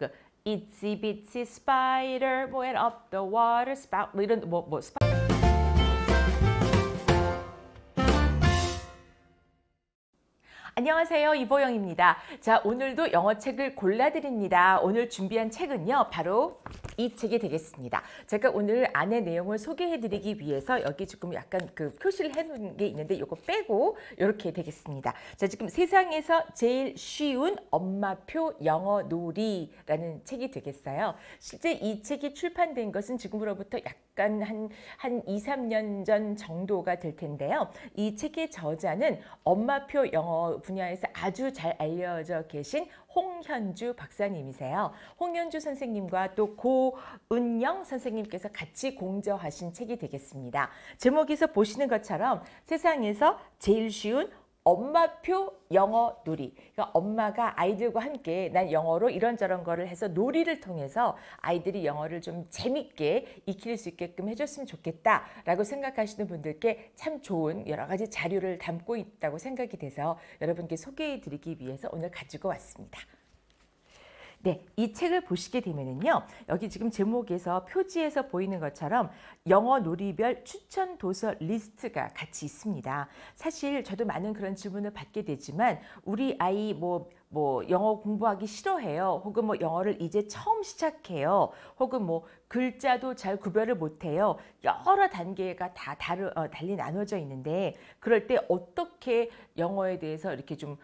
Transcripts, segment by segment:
그 itsy bitsy spider went up the water spout 뭐 이런 안녕하세요, 이보영입니다. 자, 오늘도 영어 책을 골라드립니다. 오늘 준비한 책은요, 바로 이 책이 되겠습니다. 제가 오늘 안의 내용을 소개해드리기 위해서 여기 지금 약간 그 표시를 해놓은 게 있는데 이거 빼고 이렇게 되겠습니다. 자, 지금 세상에서 제일 쉬운 엄마표 영어 놀이라는 책이 되겠어요. 실제 이 책이 출판된 것은 지금으로부터 약간 한 2, 3년 전 정도가 될 텐데요. 이 책의 저자는 엄마표 영어 분야에서 아주 잘 알려져 계신 홍현주 박사님이세요. 홍현주 선생님과 또 고은영 선생님께서 같이 공저하신 책이 되겠습니다. 제목에서 보시는 것처럼 세상에서 제일 쉬운 엄마표 영어 놀이. 그러니까 엄마가 아이들과 함께 난 영어로 이런저런 거를 해서 놀이를 통해서 아이들이 영어를 좀 재밌게 익힐 수 있게끔 해줬으면 좋겠다라고 생각하시는 분들께 참 좋은 여러 가지 자료를 담고 있다고 생각이 돼서 여러분께 소개해드리기 위해서 오늘 가지고 왔습니다. 네, 이 책을 보시게 되면은요, 여기 지금 제목에서 표지에서 보이는 것처럼 영어 놀이별 추천 도서 리스트가 같이 있습니다. 사실 저도 많은 그런 질문을 받게 되지만 우리 아이 뭐 영어 공부하기 싫어해요. 혹은 뭐 영어를 이제 처음 시작해요. 혹은 뭐 글자도 잘 구별을 못해요. 여러 단계가 다 달리 나눠져 있는데 그럴 때 어떻게 영어에 대해서 이렇게 좀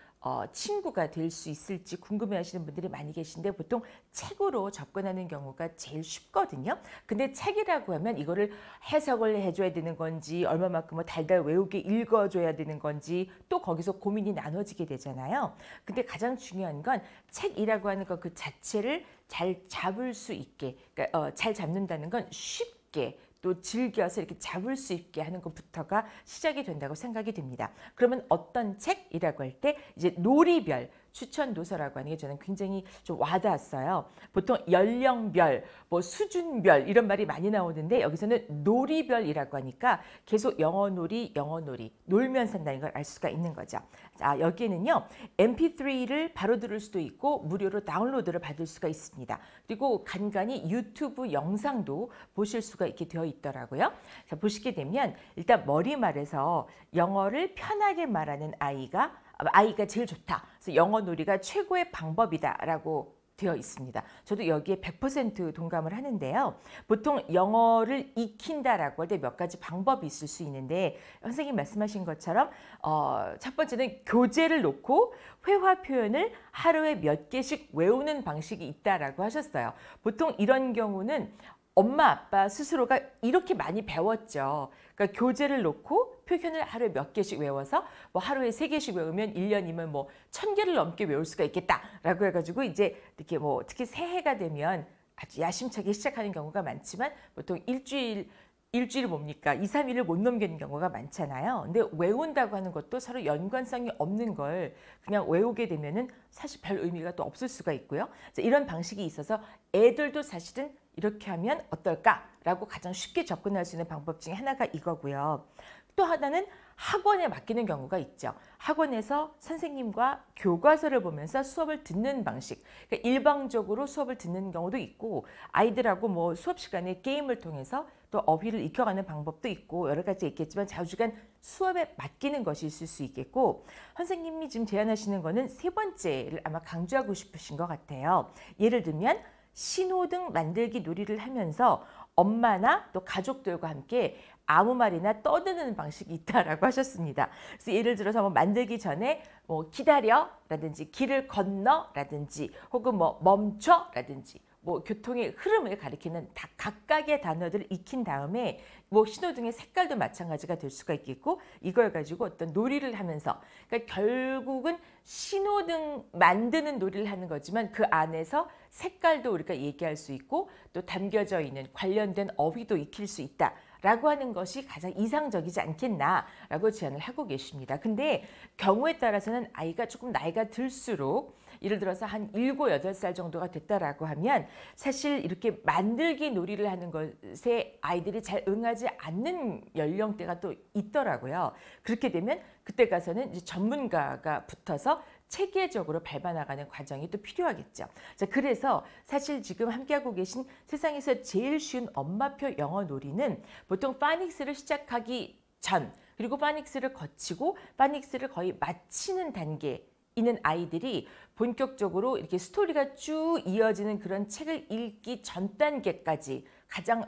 친구가 될 수 있을지 궁금해하시는 분들이 많이 계신데 보통 책으로 접근하는 경우가 제일 쉽거든요. 근데 책이라고 하면 이거를 해석을 해줘야 되는 건지 얼마만큼 뭐 달달 외우게 읽어줘야 되는 건지 또 거기서 고민이 나눠지게 되잖아요. 근데 가장 중요한 건 책이라고 하는 것 그 자체를 잘 잡을 수 있게, 그러니까 잘 잡는다는 건 쉽게 또 즐겨서 이렇게 잡을 수 있게 하는 것부터가 시작이 된다고 생각이 됩니다. 그러면 어떤 책이라고 할 때 이제 놀이별 추천 도서라고 하는 게 저는 굉장히 좀 와닿았어요. 보통 연령별, 뭐 수준별 이런 말이 많이 나오는데 여기서는 놀이별이라고 하니까 계속 영어 놀이, 놀면 산다는 걸 알 수가 있는 거죠. 자, 여기에는요, MP3를 바로 들을 수도 있고 무료로 다운로드를 받을 수가 있습니다. 그리고 간간히 유튜브 영상도 보실 수가 있게 되어 있더라고요. 자, 보시게 되면 일단 머리말에서 영어를 편하게 말하는 아이가 제일 좋다. 그래서 영어 놀이가 최고의 방법이다라고 되어 있습니다. 저도 여기에 100% 동감을 하는데요. 보통 영어를 익힌다라고 할 때 몇 가지 방법이 있을 수 있는데 선생님 말씀하신 것처럼 첫 번째는 교재를 놓고 회화 표현을 하루에 몇 개씩 외우는 방식이 있다라고 하셨어요. 보통 이런 경우는 엄마, 아빠 스스로가 이렇게 많이 배웠죠. 그러니까 교재를 놓고 표현을 하루에 몇 개씩 외워서 뭐 하루에 3개씩 외우면 1년이면 뭐 1000개를 넘게 외울 수가 있겠다라고 해가지고 이제 이렇게 뭐 특히 새해가 되면 아주 야심차게 시작하는 경우가 많지만 보통 일주일 뭡니까? 2, 3일을 못 넘기는 경우가 많잖아요. 근데 외운다고 하는 것도 서로 연관성이 없는 걸 그냥 외우게 되면은 사실 별 의미가 또 없을 수가 있고요. 이런 방식이 있어서 애들도 사실은 이렇게 하면 어떨까라고 가장 쉽게 접근할 수 있는 방법 중에 하나가 이거고요. 또 하나는 학원에 맡기는 경우가 있죠. 학원에서 선생님과 교과서를 보면서 수업을 듣는 방식. 그러니까 일방적으로 수업을 듣는 경우도 있고 아이들하고 뭐 수업 시간에 게임을 통해서 또 어휘를 익혀가는 방법도 있고 여러 가지 있겠지만 좌우지간 수업에 맡기는 것이 있을 수 있겠고 선생님이 지금 제안하시는 거는 세 번째를 아마 강조하고 싶으신 것 같아요. 예를 들면 신호등 만들기 놀이를 하면서 엄마나 또 가족들과 함께 아무 말이나 떠드는 방식이 있다라고 하셨습니다. 그래서 예를 들어서 뭐 만들기 전에 뭐 기다려라든지 길을 건너라든지 혹은 뭐 멈춰라든지 뭐 교통의 흐름을 가리키는 각각의 단어들을 익힌 다음에 뭐 신호등의 색깔도 마찬가지가 될 수가 있겠고 이걸 가지고 어떤 놀이를 하면서 그러니까 결국은 신호등 만드는 놀이를 하는 거지만 그 안에서 색깔도 우리가 얘기할 수 있고 또 담겨져 있는 관련된 어휘도 익힐 수 있다. 라고 하는 것이 가장 이상적이지 않겠나라고 제안을 하고 계십니다. 근데 경우에 따라서는 아이가 조금 나이가 들수록 예를 들어서 한 7, 8살 정도가 됐다라고 하면 사실 이렇게 만들기 놀이를 하는 것에 아이들이 잘 응하지 않는 연령대가 또 있더라고요. 그렇게 되면 그때 가서는 이제 전문가가 붙어서 체계적으로 밟아나가는 과정이 또 필요하겠죠. 자, 그래서 사실 지금 함께하고 계신 세상에서 제일 쉬운 엄마표 영어 놀이는 보통 파닉스를 시작하기 전 그리고 파닉스를 거치고 파닉스를 거의 마치는 단계에 있는 아이들이 본격적으로 이렇게 스토리가 쭉 이어지는 그런 책을 읽기 전 단계까지 가장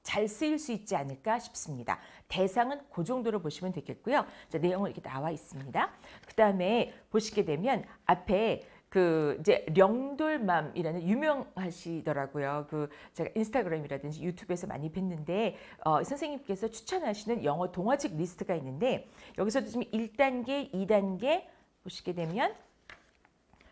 잘 쓰일 수 있지 않을까 싶습니다. 대상은 그 정도로 보시면 되겠고요. 자, 내용은 이렇게 나와 있습니다. 그 다음에 보시게 되면 앞에 그 이제 령돌맘이라는 유명하시더라고요. 그 제가 인스타그램이라든지 유튜브에서 많이 뵀는데 선생님께서 추천하시는 영어 동화책 리스트가 있는데 여기서도 지금 1단계, 2단계 보시게 되면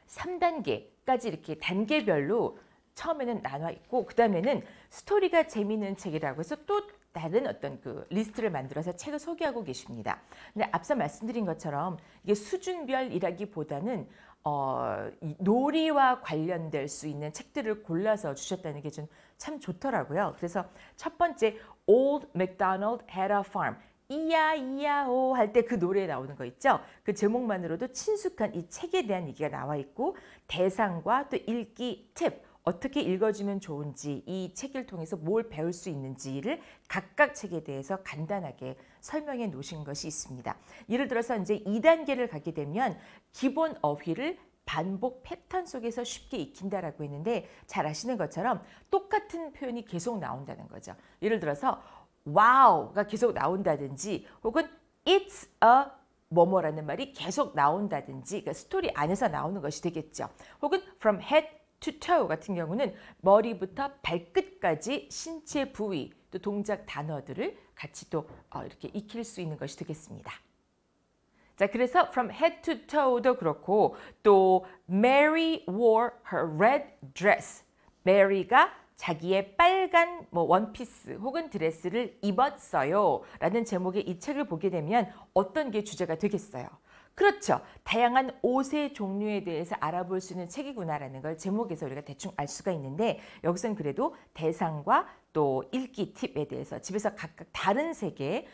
3단계까지 이렇게 단계별로 처음에는 나눠 있고 그 다음에는 스토리가 재미있는 책이라고 해서 또 다른 어떤 그 리스트를 만들어서 책을 소개하고 계십니다. 근데 앞서 말씀드린 것처럼 이게 수준별이라기보다는 이 놀이와 관련될 수 있는 책들을 골라서 주셨다는 게 좀 참 좋더라고요. 그래서 첫 번째 Old MacDonald Had a Farm. 이야 이야오 할 때 그 노래에 나오는 거 있죠. 그 제목만으로도 친숙한 이 책에 대한 얘기가 나와 있고 대상과 또 읽기 팁 어떻게 읽어주면 좋은지 이 책을 통해서 뭘 배울 수 있는지를 각각 책에 대해서 간단하게 설명해 놓으신 것이 있습니다. 예를 들어서 이제 2단계를 가게 되면 기본 어휘를 반복 패턴 속에서 쉽게 익힌다라고 했는데 잘 아시는 것처럼 똑같은 표현이 계속 나온다는 거죠. 예를 들어서 wow가 계속 나온다든지 혹은 it's a 뭐뭐라는 말이 계속 나온다든지 그러니까 스토리 안에서 나오는 것이 되겠죠. 혹은 from head to toe 같은 경우는 머리부터 발끝까지 신체 부위 또 동작 단어들을 같이 또 이렇게 익힐 수 있는 것이 되겠습니다. 자, 그래서 from head to toe도 그렇고 또 Mary wore her red dress. 메리가 자기의 빨간 원피스 혹은 드레스를 입었어요 라는 제목의 이 책을 보게 되면 어떤 게 주제가 되겠어요? 그렇죠. 다양한 옷의 종류에 대해서 알아볼 수 있는 책이구나라는 걸 제목에서 우리가 대충 알 수가 있는데 여기서는 그래도 대상과 또 읽기 팁에 대해서 집에서 각각 다른 색의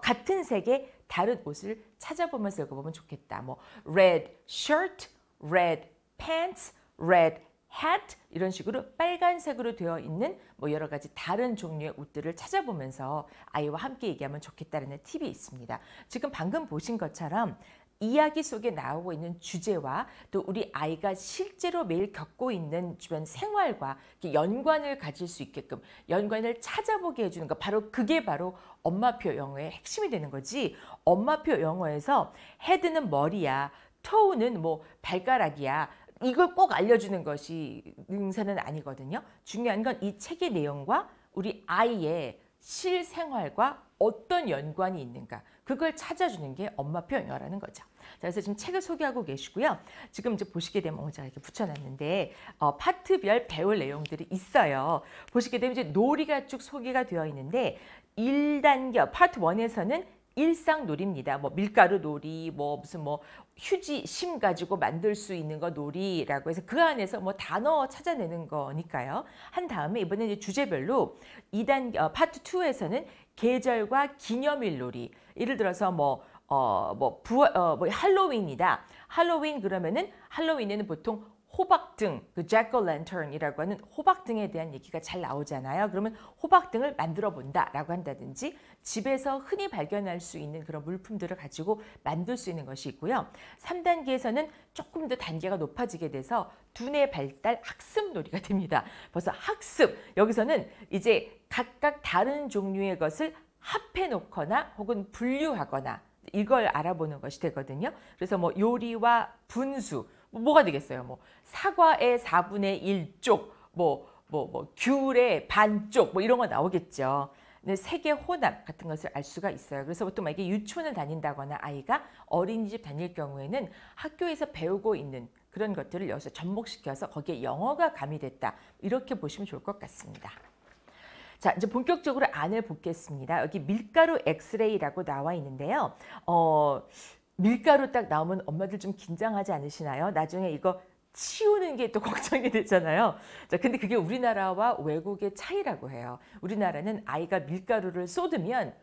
같은 색의 다른 옷을 찾아보면서 읽어보면 좋겠다. 뭐 red shirt, red pants, red hat 이런 식으로 빨간색으로 되어 있는 뭐 여러 가지 다른 종류의 옷들을 찾아보면서 아이와 함께 얘기하면 좋겠다는 팁이 있습니다. 지금 방금 보신 것처럼 이야기 속에 나오고 있는 주제와 또 우리 아이가 실제로 매일 겪고 있는 주변 생활과 연관을 가질 수 있게끔 연관을 찾아보게 해주는 것 그게 바로 엄마표 영어의 핵심이 되는 거지. 엄마표 영어에서 헤드는 머리야, 토우는 뭐 발가락이야 이걸 꼭 알려주는 것이 능사는 아니거든요. 중요한 건 이 책의 내용과 우리 아이의 실생활과 어떤 연관이 있는가 그걸 찾아주는 게 엄마표 영어라는 거죠. 자, 그래서 지금 책을 소개하고 계시고요. 지금 이제 보시게 되면 제가 이렇게 붙여놨는데 파트별 배울 내용들이 있어요. 보시게 되면 이제 놀이가 쭉 소개가 되어 있는데 1단계 파트 1에서는 일상 놀이입니다. 뭐 밀가루 놀이, 뭐 무슨 뭐 휴지 심 가지고 만들 수 있는 거 놀이라고 해서 그 안에서 뭐 단어 찾아내는 거니까요. 한 다음에 이번에 이제 주제별로 2단계 파트 2에서는 계절과 기념일 놀이. 예를 들어서 뭐 할로윈이다. 할로윈 그러면은 할로윈에는 보통 호박등, 그 잭오랜턴이라고 하는 호박등에 대한 얘기가 잘 나오잖아요. 그러면 호박등을 만들어 본다라고 한다든지 집에서 흔히 발견할 수 있는 그런 물품들을 가지고 만들 수 있는 것이 있고요. 3단계에서는 조금 더 단계가 높아지게 돼서 두뇌 발달 학습 놀이가 됩니다. 벌써 학습, 여기서는 이제 각각 다른 종류의 것을 합해 놓거나 혹은 분류하거나 이걸 알아보는 것이 되거든요. 그래서 뭐 요리와 분수, 뭐가 되겠어요? 뭐 사과의 4분의 1쪽, 귤의 반쪽, 뭐 이런 거 나오겠죠. 근데 세계 혼합 같은 것을 알 수가 있어요. 그래서 보통 만약에 유치원을 다닌다거나 아이가 어린이집 다닐 경우에는 학교에서 배우고 있는 그런 것들을 여기서 접목시켜서 거기에 영어가 가미됐다. 이렇게 보시면 좋을 것 같습니다. 자, 이제 본격적으로 안을 보겠습니다. 여기 밀가루 엑스레이라고 나와 있는데요. 밀가루 딱 나오면 엄마들 좀 긴장하지 않으시나요? 나중에 이거 치우는 게 또 걱정이 되잖아요. 자, 근데 그게 우리나라와 외국의 차이라고 해요. 우리나라는 아이가 밀가루를 쏟으면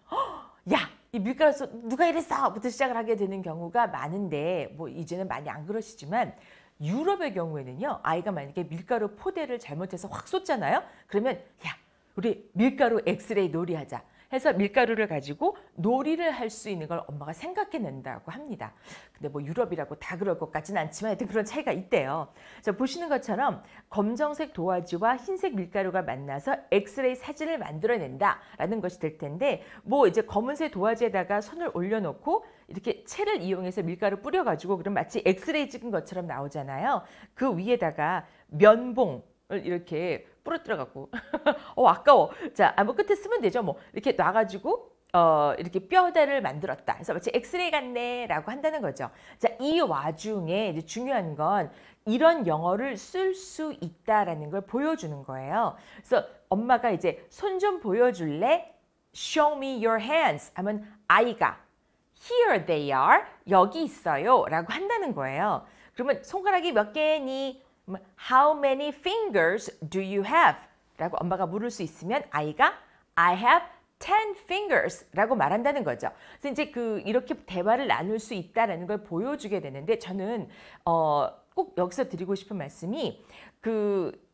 야! 이 밀가루에서 누가 이랬어?부터 시작을 하게 되는 경우가 많은데 뭐 이제는 많이 안 그러시지만 유럽의 경우에는요. 아이가 만약에 밀가루 포대를 잘못해서 확 쏟잖아요. 그러면 야 우리 밀가루 엑스레이 놀이하자 해서 밀가루를 가지고 놀이를 할 수 있는 걸 엄마가 생각해낸다고 합니다. 근데 뭐 유럽이라고 다 그럴 것 같지는 않지만 하여튼 그런 차이가 있대요. 자, 보시는 것처럼 검정색 도화지와 흰색 밀가루가 만나서 엑스레이 사진을 만들어낸다라는 것이 될 텐데 뭐 이제 검은색 도화지에다가 손을 올려놓고 이렇게 채를 이용해서 밀가루 뿌려가지고 그럼 마치 엑스레이 찍은 것처럼 나오잖아요. 그 위에다가 면봉을 이렇게 부러뜨려갖고 아까워. 자, 뭐 끝에 쓰면 되죠. 뭐 이렇게 놔가지고 이렇게 뼈다를 만들었다. 그래서 마치 엑스레이 같네라고 한다는 거죠. 자, 이 와중에 이제 중요한 건 이런 영어를 쓸 수 있다라는 걸 보여주는 거예요. 그래서 엄마가 이제 손 좀 보여줄래? Show me your hands 하면 아이가 Here they are. 여기 있어요. 라고 한다는 거예요. 그러면 손가락이 몇 개니? How many fingers do you have? 라고 엄마가 물을 수 있으면 아이가 I have 10 fingers 라고 말한다는 거죠. 그래서 이제 이렇게 대화를 나눌 수 있다는 걸 보여주게 되는데 저는 꼭 여기서 드리고 싶은 말씀이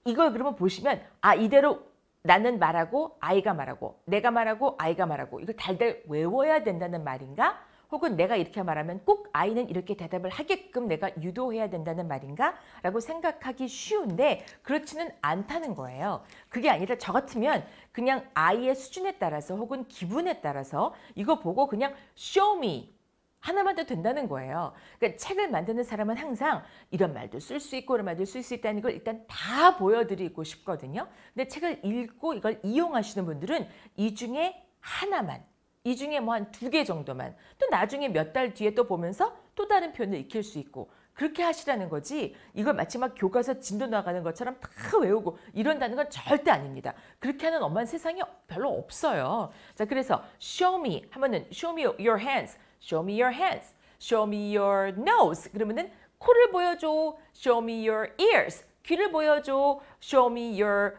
이걸 그러면 보시면 이대로 나는 말하고 아이가 말하고 내가 말하고 아이가 말하고 이걸 달달 외워야 된다는 말인가? 혹은 내가 이렇게 말하면 꼭 아이는 이렇게 대답을 하게끔 내가 유도해야 된다는 말인가? 라고 생각하기 쉬운데 그렇지는 않다는 거예요. 그게 아니라 저 같으면 그냥 아이의 수준에 따라서 혹은 기분에 따라서 이거 보고 그냥 show me 하나만 더 된다는 거예요. 그러니까 책을 만드는 사람은 항상 이런 말도 쓸 수 있고 이런 말도 쓸 수 있다는 걸 일단 다 보여드리고 싶거든요. 근데 책을 읽고 이걸 이용하시는 분들은 이 중에 하나만 이 중에 뭐 한 2개 정도만 또 나중에 몇 달 뒤에 또 보면서 또 다른 표현을 익힐 수 있고 그렇게 하시라는 거지 이걸 마치 막 교과서 진도 나가는 것처럼 다 외우고 이런다는 건 절대 아닙니다. 그렇게 하는 엄마는 세상에 별로 없어요. 자, 그래서 show me 하면은 show me your hands, show me your hands, show me your nose 그러면은 코를 보여줘, show me your ears 귀를 보여줘, show me your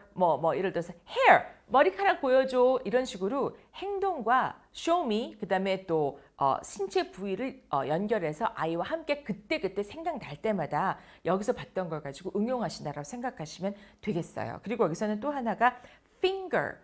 예를 들어서 hair 머리카락 보여줘 이런 식으로 행동과 show me 그다음에 또 신체 부위를 연결해서 아이와 함께 그때그때 생각날 때마다 여기서 봤던 걸 가지고 응용하신다라고 생각하시면 되겠어요. 그리고 여기서는 또 하나가 finger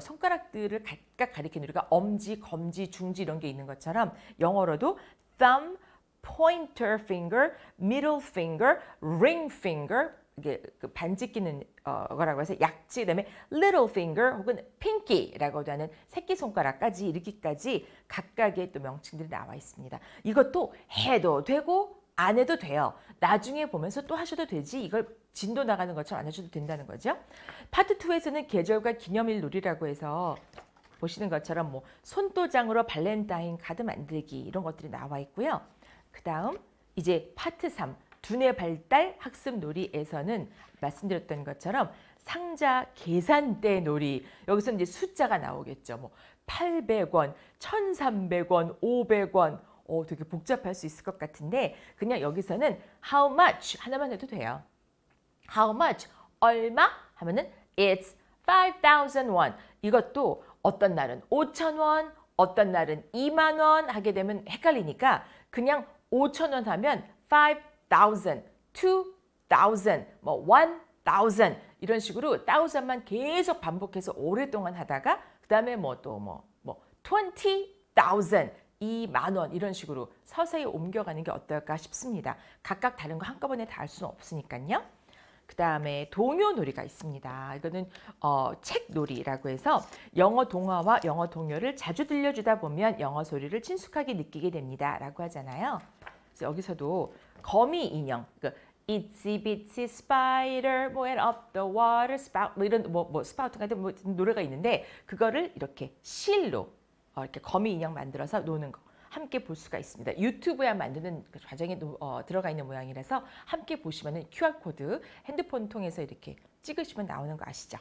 손가락들을 각각 가리키는 우리가 엄지, 검지, 중지 이런 게 있는 것처럼 영어로도 thumb, pointer finger, middle finger, ring finger 이게 반지 끼는 거라고 해서 약지 그다음에 little finger 혹은 pinky라고도 하는 새끼손가락까지 이렇게까지 각각의 또 명칭들이 나와 있습니다. 이것도 해도 되고 안 해도 돼요. 나중에 보면서 또 하셔도 되지 이걸 진도 나가는 것처럼 안 하셔도 된다는 거죠. 파트 2에서는 계절과 기념일 놀이라고 해서 보시는 것처럼 뭐 손도장으로 발렌타인 카드 만들기 이런 것들이 나와 있고요. 그 다음 이제 파트 3 두뇌 발달 학습 놀이에서는 말씀드렸던 것처럼 상자 계산대 놀이 여기서 이제 숫자가 나오겠죠. 뭐 800원, 1,300원, 500원 되게 복잡할 수 있을 것 같은데 그냥 여기서는 how much 하나만 해도 돼요. how much 얼마 하면은 it's 5,000 won 이것도 어떤 날은 5,000원 어떤 날은 2만 원 하게 되면 헷갈리니까 그냥 5,000원 하면 5,000, 2,000, 뭐 1,000 이런 식으로 1,000만 계속 반복해서 오랫동안 하다가 그 다음에 뭐 20,000, 2만 원 이런 식으로 서서히 옮겨가는 게 어떨까 싶습니다. 각각 다른 거 한꺼번에 다 할 수는 없으니까요. 그 다음에 동요 놀이가 있습니다. 이거는 책 놀이라고 해서 영어 동화와 영어 동요를 자주 들려주다 보면 영어 소리를 친숙하게 느끼게 됩니다. 라고 하잖아요. 그래서 여기서도 거미 인형, Itsy bitsy spider, went up the water spout, 뭐 이런 스파우트 같은 노래가 있는데 그거를 이렇게 실로 이렇게 거미 인형 만들어서 노는 거 함께 볼 수가 있습니다. 유튜브에 만드는 그 과정에 들어가 있는 모양이라서 함께 보시면은 QR 코드 핸드폰 통해서 이렇게 찍으시면 나오는 거 아시죠?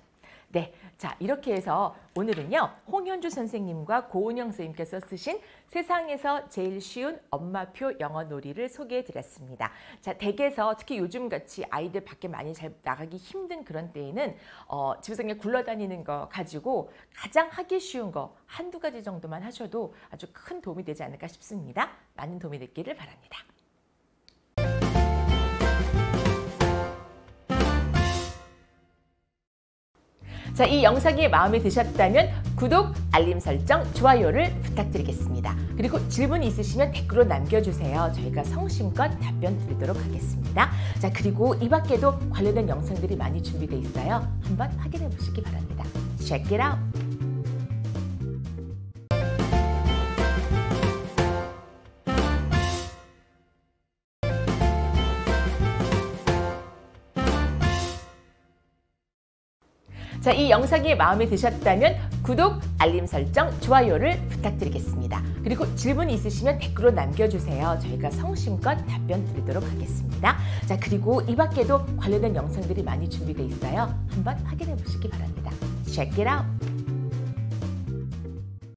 네, 자 이렇게 해서 오늘은요 홍현주 선생님과 고은영 선생님께서 쓰신 세상에서 제일 쉬운 엄마표 영어 놀이를 소개해드렸습니다. 자 댁에서 특히 요즘같이 아이들 밖에 많이 잘 나가기 힘든 그런 때에는 집에서 그냥 굴러다니는 거 가지고 가장 하기 쉬운 거 한두 가지 정도만 하셔도 아주 큰 도움이 되지 않을까 싶습니다. 많은 도움이 됐기를 바랍니다. 자, 이 영상이 마음에 드셨다면 구독, 알림 설정, 좋아요를 부탁드리겠습니다. 그리고 질문이 있으시면 댓글로 남겨주세요. 저희가 성심껏 답변 드리도록 하겠습니다. 자, 그리고 이 밖에도 관련된 영상들이 많이 준비되어 있어요. 한번 확인해 보시기 바랍니다. Check it out! 자, 이 영상이 마음에 드셨다면 구독, 알림 설정, 좋아요를 부탁드리겠습니다. 그리고 질문이 있으시면 댓글로 남겨주세요. 저희가 성심껏 답변 드리도록 하겠습니다. 자, 그리고 이 밖에도 관련된 영상들이 많이 준비되어 있어요. 한번 확인해 보시기 바랍니다. Check it out!